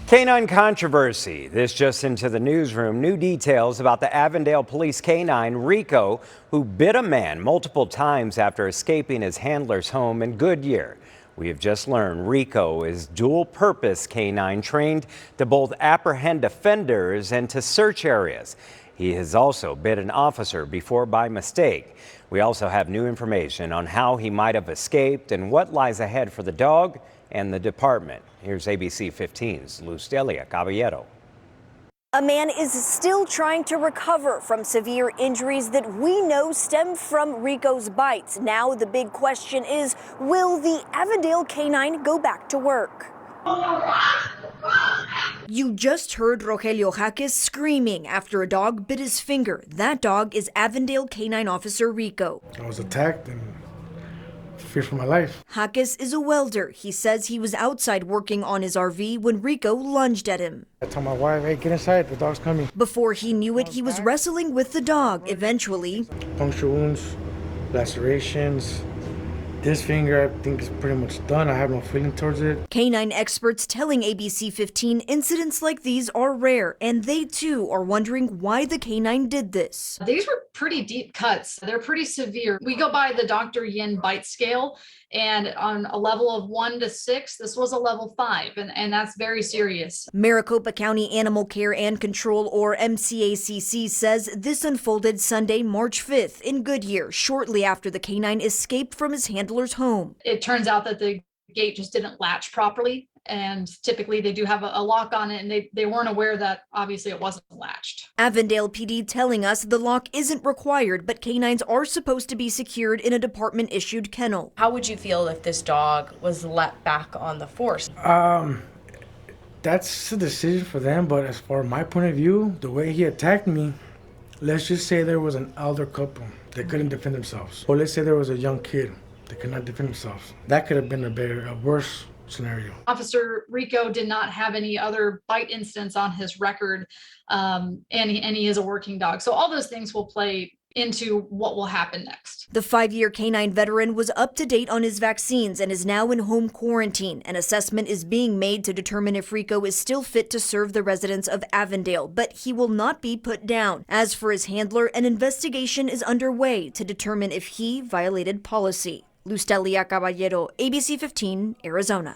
K-9 controversy. This just into the newsroom. New details about the Avondale Police K-9 Rico, who bit a man multiple times after escaping his handler's home in Goodyear. We have just learned Rico is dual-purpose K-9 trained to both apprehend offenders and to search areas. He has also bit an officer before by mistake. We also have new information on how he might have escaped and what lies ahead for the dog and the department. Here's ABC 15's Lustelia Caballero. A man is still trying to recover from severe injuries that we know stem from Rico's bites. Now the big question is, will the Avondale K-9 go back to work? You just heard Rogelio Jaques screaming after a dog bit his finger. That dog is Avondale K-9 officer Rico. I was attacked and fear for my life. Jaques is a welder. He says he was outside working on his RV when Rico lunged at him. I told my wife, hey, get inside, the dog's coming. Before he knew it, he was wrestling with the dog. Eventually, puncture wounds, lacerations. This finger, I think, is pretty much done. I have no feeling towards it. K-9 experts telling ABC 15 incidents like these are rare, and they too are wondering why the K-9 did this. These were pretty deep cuts. They're pretty severe. We go by the Dr. Yin bite scale, and on a level of 1 to 6, this was a level 5, and that's very serious. Maricopa County Animal Care and Control, or MCACC, says this unfolded Sunday, March 5th in Goodyear, shortly after the K-9 escaped from his handler's home. It turns out that the gate just didn't latch properly, and typically they do have a lock on it, and they weren't aware that obviously it wasn't latched. Avondale PD telling us the lock isn't required, but K-9s are supposed to be secured in a department-issued kennel. How would you feel if this dog was let back on the force? That's a decision for them, but as far as my point of view, the way he attacked me, let's just say there was an elder couple that couldn't defend themselves. Or let's say there was a young kid that could not defend themselves. That could have been a worse scenario. Officer Rico did not have any other bite incidents on his record, and he is a working dog. So all those things will play into what will happen next. The 5-year K-9 veteran was up to date on his vaccines and is now in home quarantine. An assessment is being made to determine if Rico is still fit to serve the residents of Avondale, but he will not be put down. As for his handler, an investigation is underway to determine if he violated policy. Lustelia Caballero, ABC 15, Arizona.